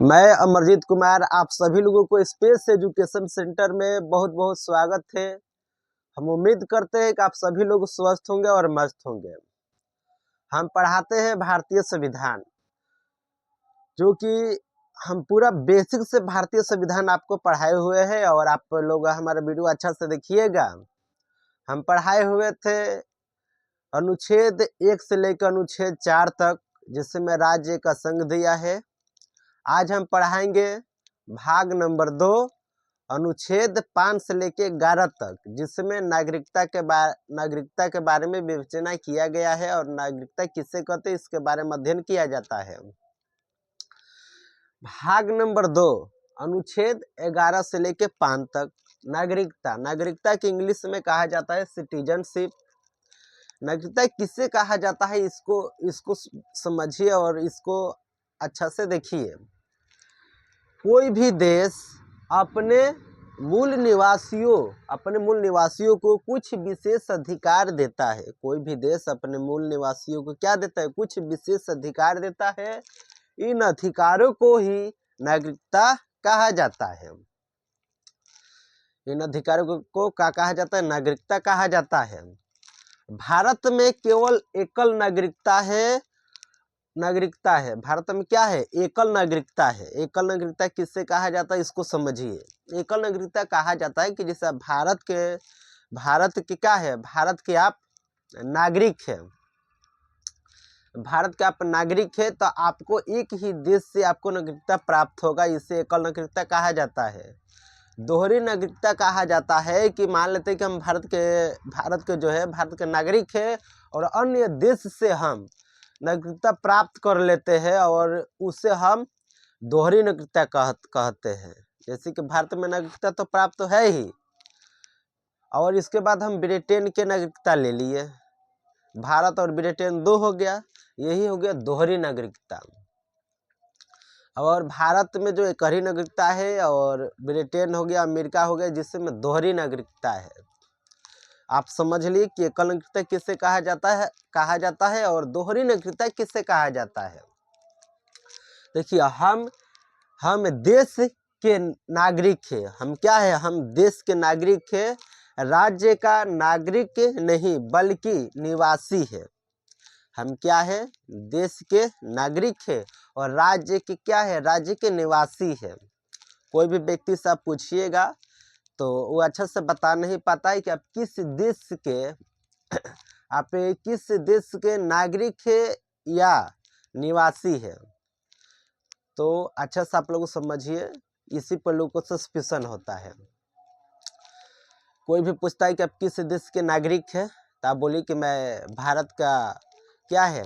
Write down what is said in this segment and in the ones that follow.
मैं अमरजीत कुमार आप सभी लोगों को स्पेस एजुकेशन सेंटर में बहुत बहुत स्वागत है। हम उम्मीद करते हैं कि आप सभी लोग स्वस्थ होंगे और मस्त होंगे। हम पढ़ाते हैं भारतीय संविधान, जो कि हम पूरा बेसिक से भारतीय संविधान आपको पढ़ाए हुए हैं और आप लोग हमारा वीडियो अच्छा से देखिएगा। हम पढ़ाए हुए थे अनुच्छेद 1 से लेकर अनुच्छेद 4 तक, जिसमें राज्य का संघ दिया है। आज हम पढ़ाएंगे भाग नंबर 2 अनुच्छेद 5 से लेके 11 तक, जिसमें नागरिकता के बारे में विवेचना किया गया है और नागरिकता किसे कहते हैं इसके बारे में अध्ययन किया जाता है। भाग नंबर 2 अनुच्छेद 11 से लेके 5 तक, नागरिकता की इंग्लिश में कहा जाता है सिटीजनशिप। नागरिकता किसे कहा जाता है इसको समझिए और इसको अच्छा से देखिए। कोई भी देश अपने मूल निवासियों को कुछ विशेष अधिकार देता है। कोई भी देश अपने मूल निवासियों को क्या देता है? कुछ विशेष अधिकार देता है। इन अधिकारों को ही नागरिकता कहा जाता है। इन अधिकारों को क्या कहा जाता है? नागरिकता कहा जाता है। भारत में केवल एकल नागरिकता है। भारत में क्या है? एकल नागरिकता है। एकल नागरिकता किससे कहा जाता है इसको समझिए। एकल नागरिकता कहा जाता है कि जैसे भारत के क्या है? भारत के आप नागरिक है। भारत के आप नागरिक है तो आपको एक ही देश से आपको नागरिकता प्राप्त होगा। इसे एकल नागरिकता कहा जाता है। दोहरी नागरिकता कहा जाता है कि मान लेते हैं कि हम भारत के नागरिक है और अन्य देश से हम नागरिकता प्राप्त कर लेते हैं और उसे हम दोहरी नागरिकता कहते हैं। जैसे कि भारत में नागरिकता तो प्राप्त है ही, और इसके बाद हम ब्रिटेन के नागरिकता ले लिए। भारत और ब्रिटेन 2 हो गया, यही हो गया दोहरी नागरिकता। और भारत में जो एक ही नागरिकता है और ब्रिटेन हो गया, अमेरिका हो गया, जिसमें दोहरी नागरिकता है। आप समझ लिए कि एकल नागरिकता किससे कहा जाता है और दोहरी नागरिकता किससे कहा जाता है। देखिए, हम देश के नागरिक है। हम क्या है? हम देश के नागरिक है। राज्य का नागरिक नहीं बल्कि निवासी है। हम क्या है? देश के नागरिक है और राज्य के क्या है? राज्य के निवासी है। कोई भी व्यक्ति से आप पूछिएगा तो वो अच्छा से बता नहीं पाता है कि आप किस देश के नागरिक है या निवासी है। तो अच्छा से आप लोग समझिए, इसी पर लोगों को सस्पिशन होता है। कोई भी पूछता है कि आप किस देश के नागरिक है तो आप बोलिए कि मैं भारत का क्या है?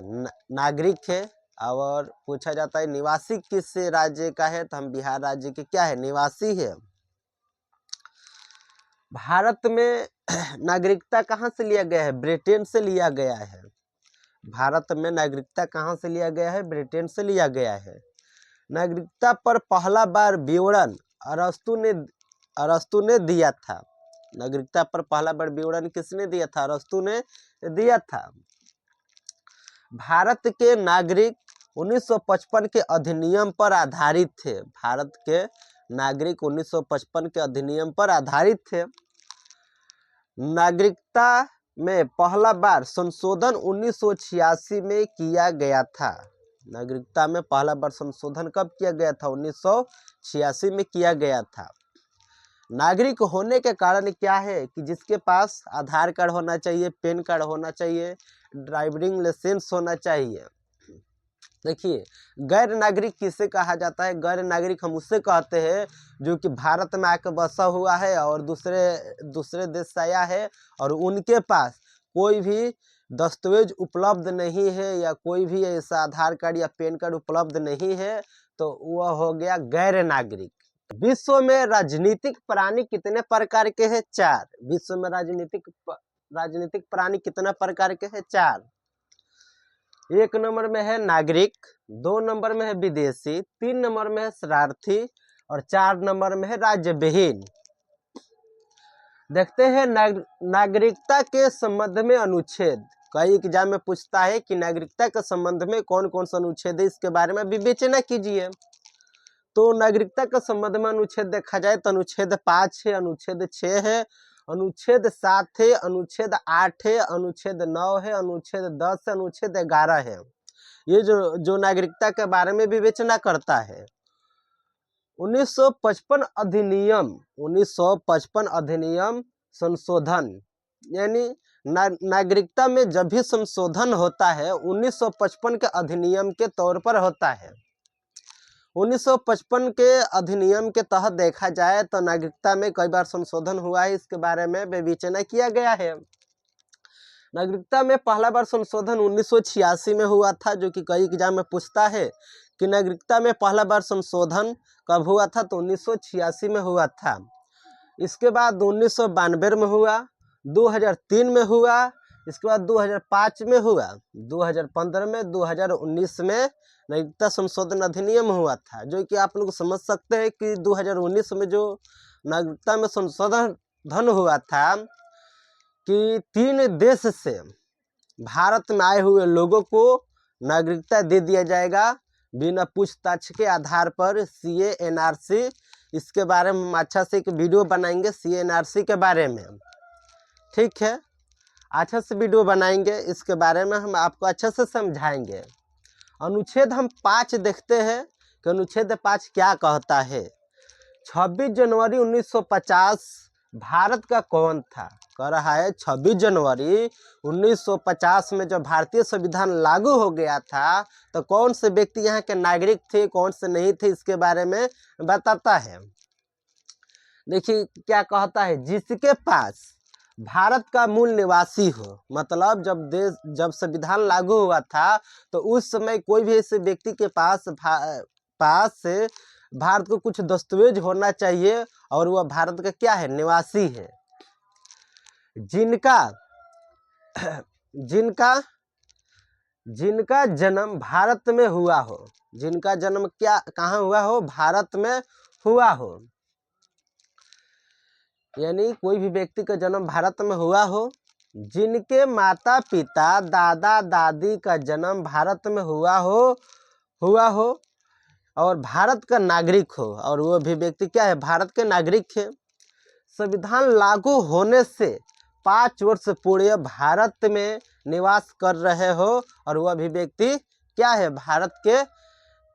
नागरिक है। और पूछा जाता है निवासी किस राज्य का है तो हम बिहार राज्य के क्या है? निवासी है। भारत में नागरिकता कहाँ से लिया गया है? ब्रिटेन से लिया गया है। भारत में नागरिकता कहाँ से लिया गया है? ब्रिटेन से लिया गया है। नागरिकता पर पहला बार विवरण अरस्तु ने दिया था। नागरिकता पर पहला बार विवरण किसने दिया था? अरस्तु ने दिया था। भारत के नागरिक 1955 के अधिनियम पर आधारित थे। भारत के नागरिक 1955 के अधिनियम पर आधारित थे। नागरिकता में पहला बार संशोधन 1986 में किया गया था। नागरिकता में पहला बार संशोधन कब किया गया था? 1986 में किया गया था। नागरिक होने के कारण क्या है कि जिसके पास आधार कार्ड होना चाहिए, पैन कार्ड होना चाहिए, ड्राइविंग लाइसेंस होना चाहिए। देखिए, गैर नागरिक किसे कहा जाता है? गैर नागरिक हम उससे कहते हैं जो कि भारत में आकर बसा हुआ है और दूसरे देश से आया है और उनके पास कोई भी दस्तावेज उपलब्ध नहीं है या कोई भी ऐसा आधार कार्ड या पैन कार्ड उपलब्ध नहीं है, तो वह हो गया गैर नागरिक। विश्व में राजनीतिक प्राणी कितने प्रकार के हैं? 4। विश्व में राजनीतिक प्राणी कितना प्रकार के हैं? 4। 1 नंबर में है नागरिक, 2 नंबर में है विदेशी, 3 नंबर में है शरणार्थी और 4 नंबर में है राज्य विहीन। देखते हैं नागरिकता के संबंध में अनुच्छेद। कई एग्जाम में पूछता है कि नागरिकता के संबंध में कौन कौन सा अनुच्छेद है, इसके बारे में विवेचना कीजिए। तो नागरिकता के संबंध में अनुच्छेद देखा जाए तो अनुच्छेद 5 है, अनुच्छेद 6 है, अनुच्छेद 7 है, अनुच्छेद 8 है, अनुच्छेद 9 है, अनुच्छेद 10 है, अनुच्छेद 11 है। ये जो नागरिकता के बारे में विवेचना करता है। 1955 अधिनियम संशोधन, यानी नागरिकता में जब भी संशोधन होता है 1955 के अधिनियम के तौर पर होता है। 1955 के अधिनियम के तहत देखा जाए तो नागरिकता में कई बार संशोधन हुआ है, इसके बारे में विवेचना किया गया है। नागरिकता में पहला बार संशोधन 1986 में हुआ था, जो कि कई एग्जाम में पूछता है कि नागरिकता में पहला बार संशोधन कब हुआ था, तो 1986 में हुआ था। इसके बाद 1992 में हुआ, 2003 में हुआ, इसके बाद 2005 में हुआ, 2015 में, 2019 में नागरिकता संशोधन अधिनियम हुआ था। जो कि आप लोग समझ सकते हैं कि 2019 में जो नागरिकता में संशोधन हुआ था कि 3 देश से भारत में आए हुए लोगों को नागरिकता दे दिया जाएगा बिना पूछताछ के आधार पर, CA-NRC। इसके बारे में हम अच्छा से एक वीडियो बनाएंगे CA-NRC के बारे में, ठीक है। अच्छा से वीडियो बनाएंगे, इसके बारे में हम आपको अच्छे से समझाएंगे। अनुच्छेद हम 5 देखते हैं कि अनुच्छेद 5 क्या कहता है। 26 जनवरी 1950 भारत का कौन था? कह रहा है 26 जनवरी 1950 में जब भारतीय संविधान लागू हो गया था तो कौन से व्यक्ति यहाँ के नागरिक थे, कौन से नहीं थे, इसके बारे में बताता है। देखिए क्या कहता है, जिसके पास भारत का मूल निवासी हो, मतलब जब संविधान लागू हुआ था तो उस समय कोई भी ऐसे व्यक्ति के पास से भारत को कुछ दस्तावेज होना चाहिए और वह भारत का क्या है, निवासी है। जिनका जन्म भारत में हुआ हो, जिनका जन्म कहाँ हुआ हो, भारत में हुआ हो, यानी कोई भी व्यक्ति का जन्म भारत में हुआ हो, जिनके माता पिता दादा दादी का जन्म भारत में हुआ हो और भारत का नागरिक हो, और वो भी व्यक्ति क्या है, भारत के नागरिक है। संविधान लागू होने से 5 वर्ष पूर्व भारत में निवास कर रहे हो और वह भी व्यक्ति क्या है, भारत के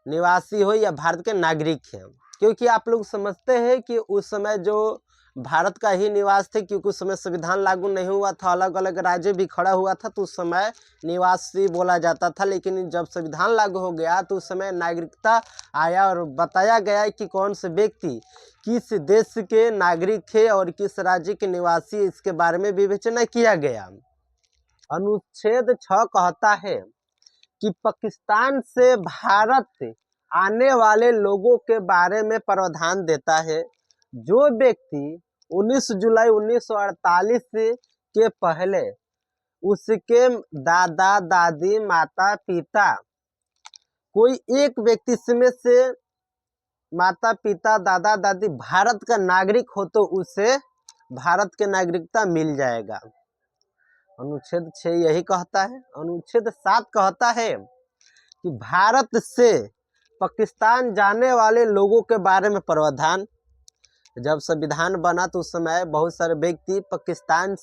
निवासी हो या भारत के नागरिक है। क्योंकि आप लोग समझते हैं कि उस समय जो भारत का ही निवास थे, क्योंकि उस समय संविधान लागू नहीं हुआ था, अलग अलग राज्य भी खड़ा हुआ था, तो उस समय निवासी बोला जाता था। लेकिन जब संविधान लागू हो गया तो उस समय नागरिकता आया और बताया गया कि कौन से व्यक्ति किस देश के नागरिक है और किस राज्य के निवासी, इसके बारे में विवेचना किया गया। अनुच्छेद 6 कहता है कि पाकिस्तान से भारत आने वाले लोगों के बारे में प्रावधान देता है। जो व्यक्ति 19 जुलाई 1948 के पहले उसके दादा दादी माता पिता, कोई एक व्यक्ति में से माता पिता दादा दादी भारत का नागरिक हो तो उसे भारत के नागरिकता मिल जाएगा। अनुच्छेद 6 यही कहता है। अनुच्छेद 7 कहता है कि भारत से पाकिस्तान जाने वाले लोगों के बारे में प्रावधान। जब संविधान बना तो उस समय बहुत सारे व्यक्ति पाकिस्तान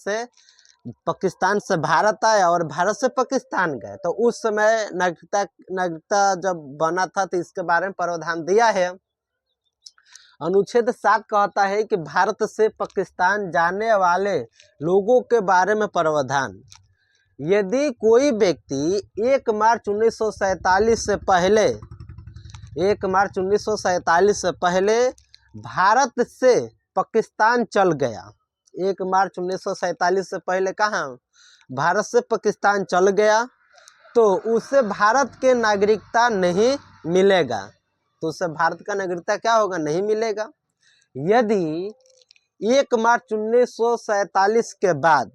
से भारत आए और भारत से पाकिस्तान गए, तो उस समय नागरिकता जब बना था तो इसके बारे में प्रावधान दिया है। अनुच्छेद 7 कहता है कि भारत से पाकिस्तान जाने वाले लोगों के बारे में प्रावधान। यदि कोई व्यक्ति 1 मार्च 1947 से पहले भारत से पाकिस्तान चल गया, 1 मार्च 1947 से पहले कहाँ भारत से पाकिस्तान चल गया, तो उसे भारत के नागरिकता नहीं मिलेगा। तो उसे भारत का नागरिकता क्या होगा, नहीं मिलेगा। यदि 1 मार्च 1947 के बाद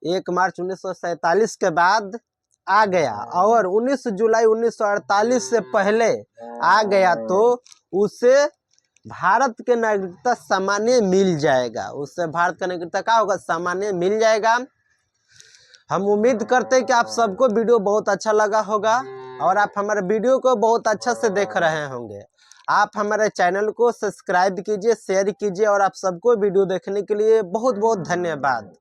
1 मार्च 1947 के बाद आ गया और 19 जुलाई 1948 से पहले आ गया तो उसे भारत के नागरिकता सामान्य मिल जाएगा। उससे भारत का नागरिकता क्या होगा, सामान्य मिल जाएगा। हम उम्मीद करते हैं कि आप सबको वीडियो बहुत अच्छा लगा होगा। और आप हमारे वीडियो को बहुत अच्छा से देख रहे होंगे। आप हमारे चैनल को सब्सक्राइब कीजिए, शेयर कीजिए और आप सबको वीडियो देखने के लिए बहुत बहुत धन्यवाद।